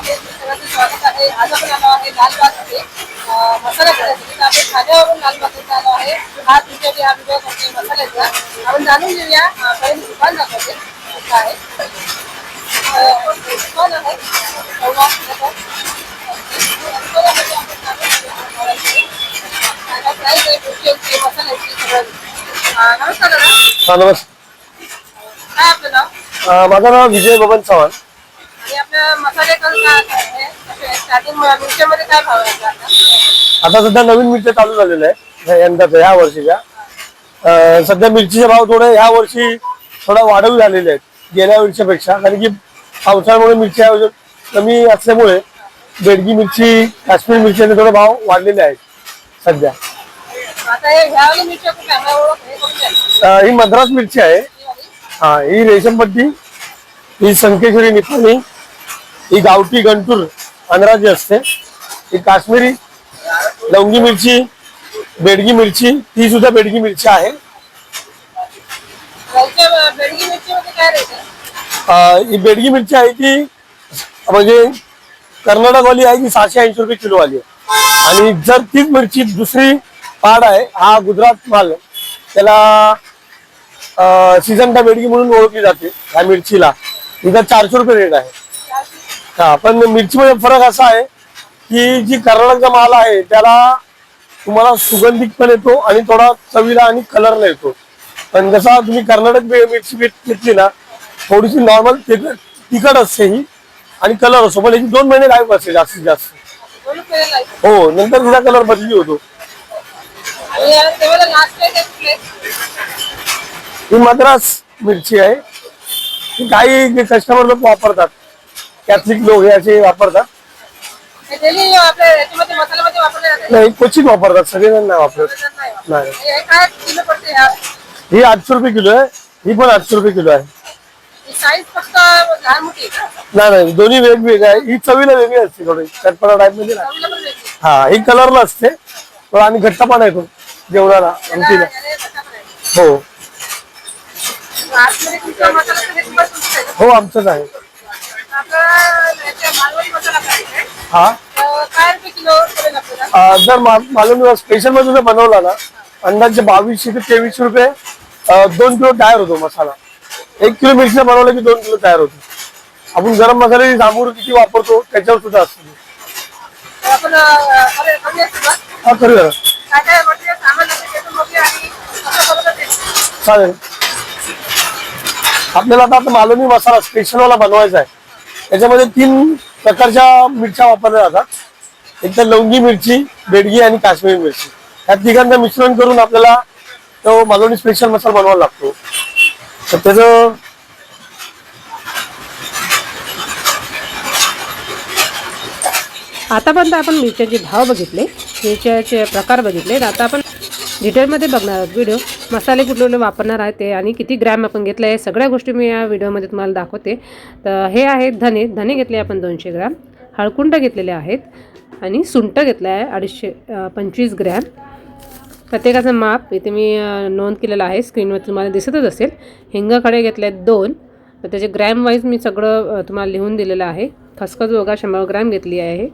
आहे सर्वांचं स्वागत आहे. आज आपण आलो आहे लालबागमध्ये मसाला करण्यासाठी. आपण ठाण्यावरून लालबागमध्ये आलो आहे. हा तुमच्याकडे हा व्हिडिओ करतोय मसाल्याचा. आपण जाणून घेऊया पहिले दुकान दाखवते कुठं आहे. दुकान आहे नमस्कार दादा. हा नमस्कार. काय आपलं नाव? माझं नाव विजय बबन चव्हाण. आणि आपल्या मसाले स्टार्टिंग मिरच्यामध्ये काय भाव आहे आता? आता सध्या नवीन मिरच्या चालू झालेल्या आहे यंदाच्या ह्या वर्षीच्या. सध्या मिरचीचे भाव थोडे ह्या वर्षी थोडा वाढवून झालेले आहेत गेल्या वर्षापेक्षा, कारण की पावसाळ्यामुळे मिरच्या कमी असल्यामुळे बेडगी मिरची, काश्मीर मिरचीचे थोडे भाव वाढलेले आहेत सध्या. आता हे ह्यावाली मिरच्या कुठे आहे? आम्हाला ओळख हे कुठे आहे? ही मद्रास मिरची आहे. ही वाली? हा, ही रेशमपट्टी, ही संकेश्वरी निपाणी, ही गावठी गंटूर अनराजी असते, ही काश्मीरी लवंगी मिरची, बेडगी मिरची, ती सुद्धा बेडगी मिरची आहे. ह्याच्या बेडगी मिरचीमध्ये काय रेट आहे? ही बेडगी मिरची आहे ती म्हणजे कर्नाटकवाली आहे ती 680 रुपये किलो वाली आहे. आणि जर तीच मिरची दुसरी पाड आहे, हा गुजरात माल, त्याला सीझनटा बेडगी म्हणून ओळखली जाते. ह्या मिरचीला इथं 400 रुपये रेट आहे. हा, पण मिरचीमध्ये फरक असा आहे की जी कर्नाटकचा माल आहे त्याला तुम्हाला सुगंधित पण येतो आणि थोडा चवीला आणि कलरला येतो. पण जसा तुम्ही कर्नाटक मिरची घेतली ना, थोडीशी नॉर्मल तिखट असते ही आणि कलर असतो, पण याची 2 महिने लाईफ असते जास्तीत जास्त. हो, नंतर तिचा कलर बदली होतो. ही मद्रास मिरची आहे. ही काही कस्टमर लोक वापरतात, कॅथलिक लोक हे असे वापरतात. नाही, क्वचित वापरतात, सगळेजण नाही वापरत. नाही, ही 800 रुपये किलो आहे. ही पण 800 रुपये किलो आहे. नाही नाही, दोन्ही वेगवेगळे आहे. ही चवीला वेगळी असते, थोडी चटपटा टाईप मध्ये. हा, ही कलरला असते आणि घट्टपणा येतो जेवणाला आमटीला. हो हो, आमचंच आहे. हा, जर मालवणी स्पेशल मध्ये बनवला ना, अंदाजे 2200 ते 2300 रुपये 2 किलो तयार होतो मसाला. 1 किलो मिरची बनवला की 2 किलो तयार होतो. आपण गरम मसाले जांभूळ किती वापरतो त्याच्यावर सुद्धा असतो. हा, करूया चालेल. आपल्याला आता मालवणी मसाला स्पेशलवाला बनवायचा आहे. त्याच्यामध्ये 3 प्रकारच्या मिरच्या वापरल्या जातात. एक तर लवंगी मिरची, बेडगी आणि काश्मीरी मिरची. या तिघांचं मिश्रण करून आपल्याला तो मालवणी स्पेशल मसाला बनवावा लागतो. तर त्याचं आतापर्यंत आपण मिरच्याचे भाव बघितले, मिरच्याचे प्रकार बघितले. आता आपण डिटेलमध्ये बघणार आहोत व्हिडिओ. मसाले कुठले वापरणार आहे ते आणि किती ग्रॅम आपण घेतलं आहे, सगळ्या गोष्टी मी या व्हिडिओमध्ये तुम्हाला दाखवते. तर हे आहेत धने घेतले आपण 200 ग्रॅम, हळकुंड घेतलेले आहेत आणि सुंठ घेतलं आहे 225 ग्रॅम. प्रत्येकाचं माप इथे मी नोंद केलेलं आहे, स्क्रीनवर तुम्हाला दिसतच असेल. हिंगखडे घेतले आहेत 2, तर त्याचे ग्रॅम वाईज मी सगळं तुम्हाला लिहून दिलेलं आहे. खसखस बघा 100 ग्रॅम घेतली आहे.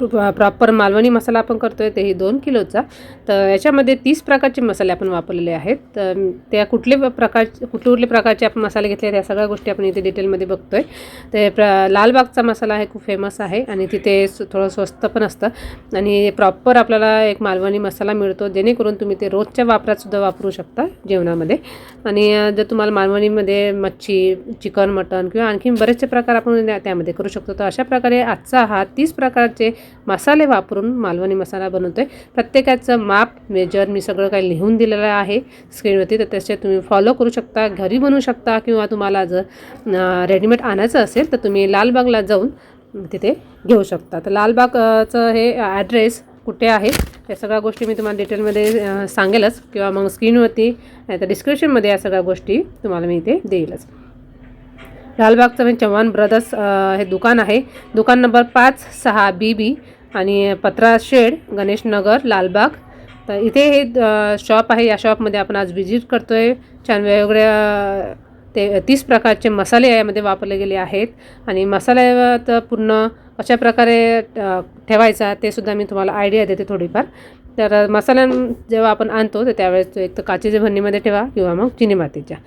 प्रॉपर मालवणी मसाला आपण करतो आहे तेही 2 किलोचा. तर याच्यामध्ये 30 प्रकारचे मसाले आपण वापरलेले आहेत. तर त्या कुठले प्रकारचे आपण मसाले घेतले त्या सगळ्या गोष्टी आपण इथे डिटेलमध्ये बघतो आहे. ते लालबागचा मसाला आहे, खूप फेमस आहे आणि तिथे थोडं स्वस्त पण असतं आणि प्रॉपर आपल्याला एक मालवणी मसाला मिळतो, जेणेकरून तुम्ही ते रोजच्या वापरातसुद्धा वापरू शकता जेवणामध्ये. आणि जर तुम्हाला मालवणीमध्ये मच्छी, चिकन, मटण किंवा आणखी बरेचसे प्रकार आपण त्यामध्ये करू शकतो. तर अशा प्रकारे आजचा हा 30 प्रकारचे मसाले वापरून मालवणी मसाला बनवतो आहे. प्रत्येकाचं माप, मेजर मी सगळं काही लिहून दिलेलं आहे स्क्रीनवरती. तर त्याचे तुम्ही फॉलो करू शकता, घरी बनवू शकता किंवा तुम्हाला जर रेडीमेड आणायचं असेल तर तुम्ही लालबागला जाऊन तिथे घेऊ शकता. तर लालबागचं हे ॲड्रेस कुठे आहे या सगळ्या गोष्टी मी तुम्हाला डिटेलमध्ये सांगेलच किंवा मग स्क्रीनवरती नाही तर डिस्क्रिप्शनमध्ये या सगळ्या गोष्टी तुम्हाला मी इथे देईलच. लालबागचं म्हणजे चव्हाण ब्रदर्स हे दुकान आहे. दुकान नंबर 5-6 BB आणि पत्रा शेड, गणेश नगर, लालबाग. तर इथे हे शॉप आहे. या शॉपमध्ये आपण आज व्हिजिट करतो आहे. छान वेगवेगळ्या ते 30 प्रकारचे मसाले यामध्ये वापरले गेले आहेत. आणि मसाल्यात पूर्ण अशा प्रकारे ठेवायचा ते सुद्धा मी तुम्हाला आयडिया देते थोडीफार. तर मसाला जेव्हा आपण आणतो तर त्यावेळेस एक तर काचेच्या भरणीमध्ये ठेवा किंवा मग चिनी मातीच्या.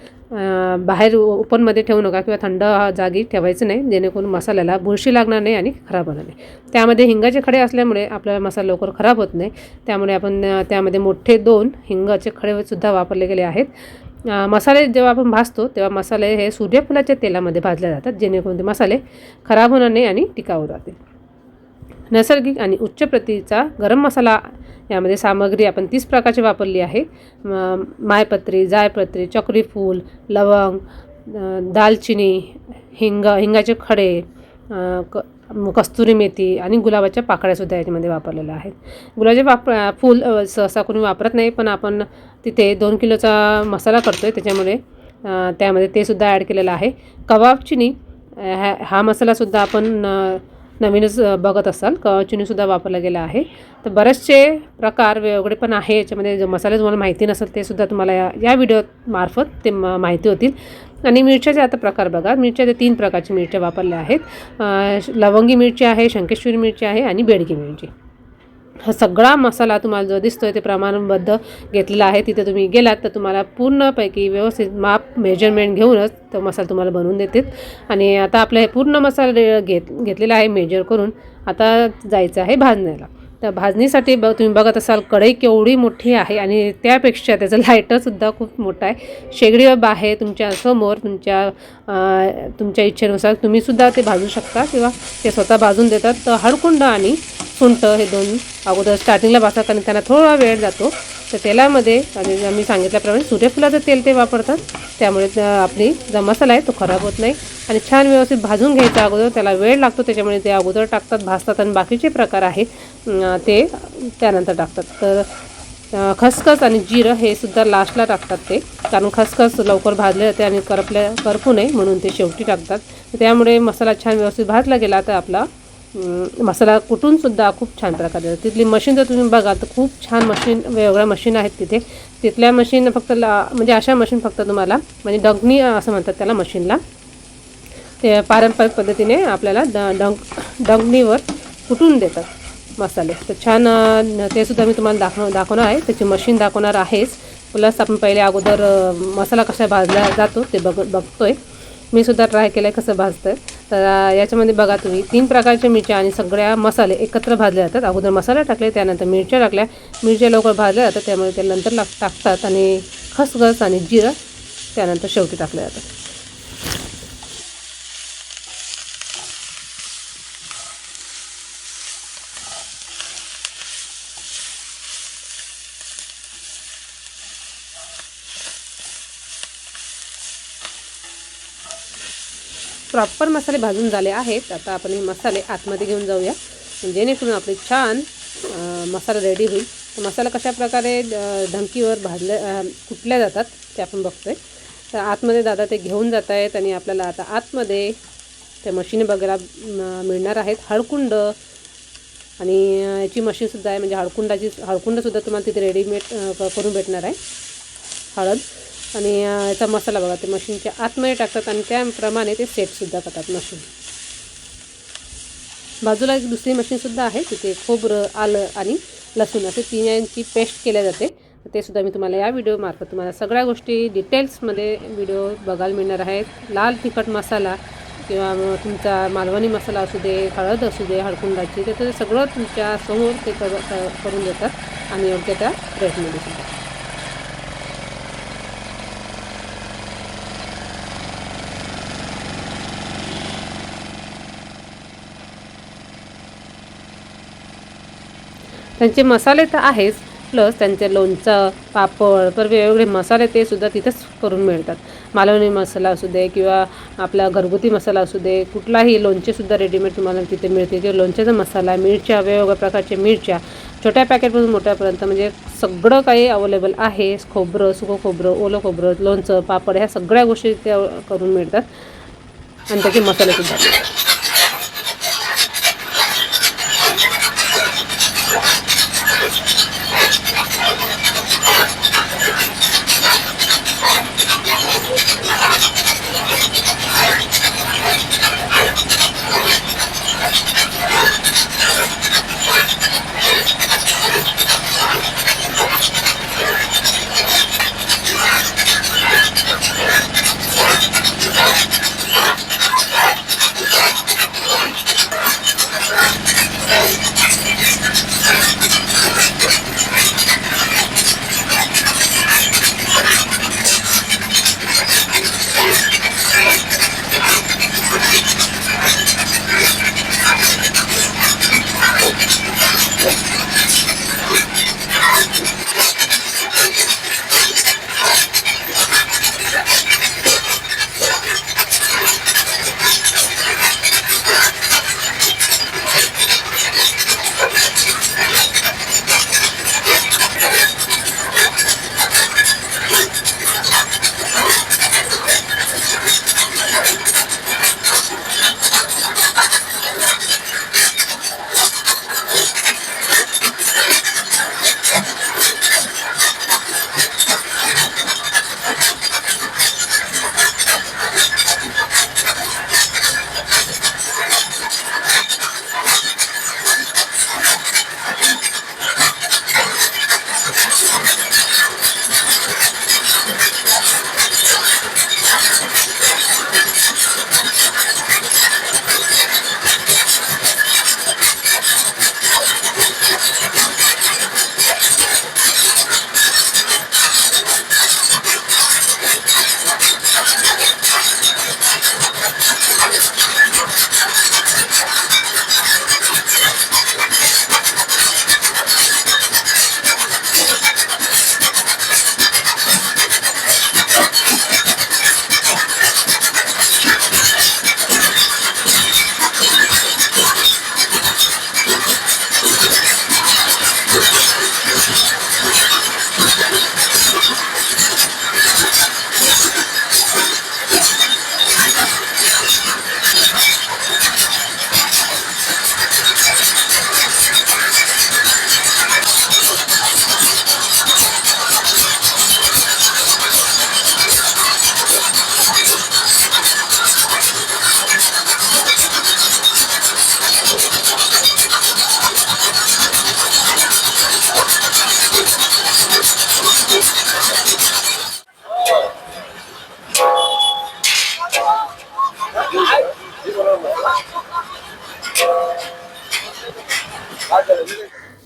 बाहेर ओपनमध्ये ठेवू नका किंवा थंड जागी ठेवायचं नाही, जेणेकरून मसाल्याला बुरशी लागणार नाही आणि खराब होणार नाही. त्यामध्ये हिंगाचे खडे असल्यामुळे आपला मसाला लवकर खराब होत नाही. त्यामुळे आपण त्यामध्ये मोठे 2 हिंगाचे खडेसुद्धा वापरले गेले आहेत. मसाले जेव्हा आपण भाजतो तेव्हा मसाले हे सूर्यफुलाच्या तेलामध्ये भाजले जातात, जेणेकरून ते मसाले खराब होणार नाही आणि टिकाऊ राहतील. नैसर्गिक आणि उच्च प्रतीचा गरम मसाला यामध्ये सामग्री आपण 30 प्रकारची वापरली आहे. मायपत्री, जायपत्री, चक्री फूल, लवंग, दालचिनी, हिंगाचे खडे, कस्तुरी मेथी आणि गुलाबाच्या पाकळ्यासुद्धा याच्यामध्ये वापरलेल्या आहेत. गुलाबाचे फूल सहसा कोणी वापरत नाही, पण आपण तिथे 2 किलोचा मसाला करतो आहे त्याच्यामुळे त्यामध्ये ते सुद्धा ॲड केलेलं आहे. कबाब चिनी हा मसालासुद्धा आपण नवीनच बघत असाल, कबाब चिनीसुद्धा वापरला गेला आहे. तर बरेचसे प्रकार वेगळे पण आहे याच्यामध्ये. जे मसाले तुम्हाला माहिती नसेल ते सुद्धा तुम्हाला या व्हिडिओ मार्फत ते माहिती होतील. आणि मिरच्याचे आता प्रकार बघा. मिरच्या 3 प्रकारची मिरच्या वापरल्या आहेत. लवंगी मिरची आहे, शंकेश्वरी मिरची आहे आणि बेडगी मिरची. हा सगळा मसाला तुम्हाला जो दिसतोय ते प्रमाणबद्ध घेतलेला आहे. तिथे तुम्ही गेलात तर तुम्हाला पूर्णपैकी व्यवस्थित माप मेजरमेंट घेऊनच तो मसाला तुम्हाला बनवून देतात. आणि आता आपलं हे पूर्ण मसाला घेतलेला आहे मेजर करून. आता जायचं आहे भाजण्याला. तर भाजणीसाठी तुम्ही बघत असाल कढई केवढी मोठी आहे आणि त्यापेक्षा त्याचं लायटरसुद्धा खूप मोठा आहे. शेगडी आहे तुमच्या समोर. तुमच्या इच्छेनुसार तुम्हीसुद्धा ते भाजू शकता किंवा ते स्वतः भाजून देतात. तर हळकुंड आणि सुंठ हे 2 अगोदर स्टार्टिंगला भाजतात कारण त्यांना थोडा वेळ जातो. तर तेलामध्ये मी सांगितल्याप्रमाणे सूर्यफुलाचं तेल ते वापरतात, त्यामुळे आपली जो मसाला आहे तो खराब होत नाही. आणि छान व्यवस्थित भाजून घ्यायचा अगोदर. त्याला वेळ लागतो त्याच्यामुळे ते अगोदर टाकतात, भाजतात आणि बाकीचे प्रकार आहे ते त्यानंतर टाकतात. तर खसखस आणि जिरं हे सुद्धा लास्टला टाकतात ते, कारण खसखस लवकर भाजले जाते आणि करपू नये म्हणून ते शेवटी टाकतात. त्यामुळे मसाला छान व्यवस्थित भाजला गेला तर आपला मसाला कुटूनसुद्धा खूप छान प्रकारे. तिथली मशीन जर तुम्ही बघाल तर खूप छान मशीन, वेगवेगळ्या मशीन आहेत तिथे. तिथल्या मशीन फक्त म्हणजे अशा मशीन फक्त तुम्हाला म्हणजे डंकनी असं म्हणतात त्याला मशीनला, ते पारंपरिक पद्धतीने आपल्याला डंकनीवर कुटून देतात मसाले. तर छान ते सुद्धा मी तुम्हाला दाखवणार आहे. त्याची मशीन दाखवणार आहेच. प्लस आपण पहिले अगोदर मसाला कसा भाजला जातो ते बघतोय. मी सुद्धा ट्राय केलं आहे कसं भाजतं. तर याच्यामध्ये बघा तुम्ही 3 प्रकारच्या मिरच्या आणि सगळ्या मसाले एकत्र भाजले जातात. अगोदर मसाला टाकले, त्यानंतर मिरच्या टाकल्या. मिरच्या लवकर भाजल्या जातात त्यामुळे ते नंतर टाकतात. आणि खसखस आणि जिरं त्यानंतर शेवटी टाकले जातात. प्रॉपर मसाले भाजून झाले आहेत. आता आपण हे मसाले आतमध्ये घेऊन जाऊया जेणेकरून आपले छान मसाला रेडी होईल. तर मसाला कशा प्रकारे ढंकीवर कुटल्या जातात ते आपण बघतोय. तर आतमध्ये दादा ते घेऊन जात आहेत आणि आपल्याला आता आतमध्ये त्या मशीन बघायला मिळणार आहेत. हळकुंड आणि याची मशीनसुद्धा आहे, म्हणजे हळकुंडसुद्धा तुम्हाला तिथे रेडीमेड करून भेटणार आहे. हळद आणि याचा मसाला बघा ते मशीनच्या आतमध्ये टाकतात आणि त्याप्रमाणे ते सेटसुद्धा करतात मशीन. बाजूला एक दुसरी मशीनसुद्धा आहे, तिथे खोबरं, आलं आणि लसूण असे 3 यांची पेस्ट केल्या जाते. ते सुद्धा मी तुम्हाला या व्हिडिओमार्फत तुम्हाला सगळ्या गोष्टी डिटेल्समध्ये व्हिडिओ बघायला मिळणार आहेत. लाल तिखट मसाला किंवा तुमचा मालवणी मसाला असू दे, हळद असू दे हळकुंडाची, ते सगळं तुमच्या समोर ते करून देतात आणि योग्य त्या रेटमध्ये सुद्धा. त्यांचे मसाले तर आहेच, प्लस त्यांचे लोणचं, पापड, तर वेगवेगळे मसाले ते सुद्धा तिथेच करून मिळतात. मालवणी मसाला असू दे किंवा आपला घरगुती मसाला असू दे, कुठलाही लोणचेसुद्धा रेडीमेड तुम्हाला तिथे मिळते. जे लोणच्याचा मसाला, मिरच्या, वेगवेगळ्या प्रकारच्या मिरच्या, छोट्या पॅकेटपासून मोठ्यापर्यंत म्हणजे सगळं काही अवेलेबल आहे. खोबरं, सुकं खोबरं, ओलं खोबरं, लोणचं, पापड ह्या सगळ्या गोष्टी त्या करून मिळतात आणि त्याचे मसालेसुद्धा.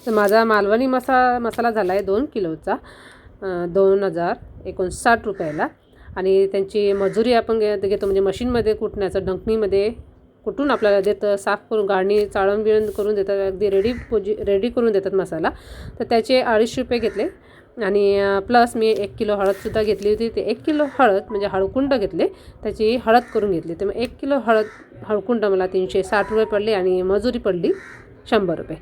तर माझा मालवणी मसाला झाला आहे 2 किलोचा 2059 रुपयाला. आणि त्यांची मजुरी आपण घेतो म्हणजे मशीनमध्ये कुटण्याचं, डंकणीमध्ये कुठून आपल्याला देतं, साफ करून गाळणी चाळण बिळण करून देतात, अगदी रेडी करून देतात मसाला. तर त्याचे 250 रुपये घेतले. आणि प्लस मी 1 किलो हळदसुद्धा घेतली होती. ते 1 किलो हळद म्हणजे हळकुंड घेतले, त्याची हळद करून घेतली. तर मग 1 किलो हळकुंड मला 360 रुपये पडले आणि मजुरी पडली 100 रुपये.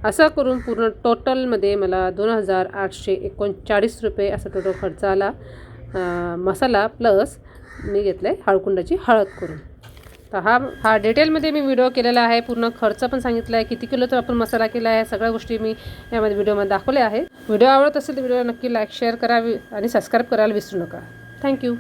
असं करून पूर्ण टोटलमध्ये मला 2839 रुपये असा टोटल खर्च आला. मसाला प्लस मी घेतलं आहे हळकुंडाची हळद करून. तर हा डिटेलमध्ये मी व्हिडिओ केलेला आहे. पूर्ण खर्च पण सांगितला आहे, किती किलोचा आपण मसाला केला आहे, सगळ्या गोष्टी मी यामध्ये व्हिडिओमध्ये दाखवल्या आहेत. व्हिडिओ आवडत असेल तर व्हिडिओला नक्की लाईक शेअर करावी आणि सबस्क्राईब करायला विसरू नका. थँक्यू.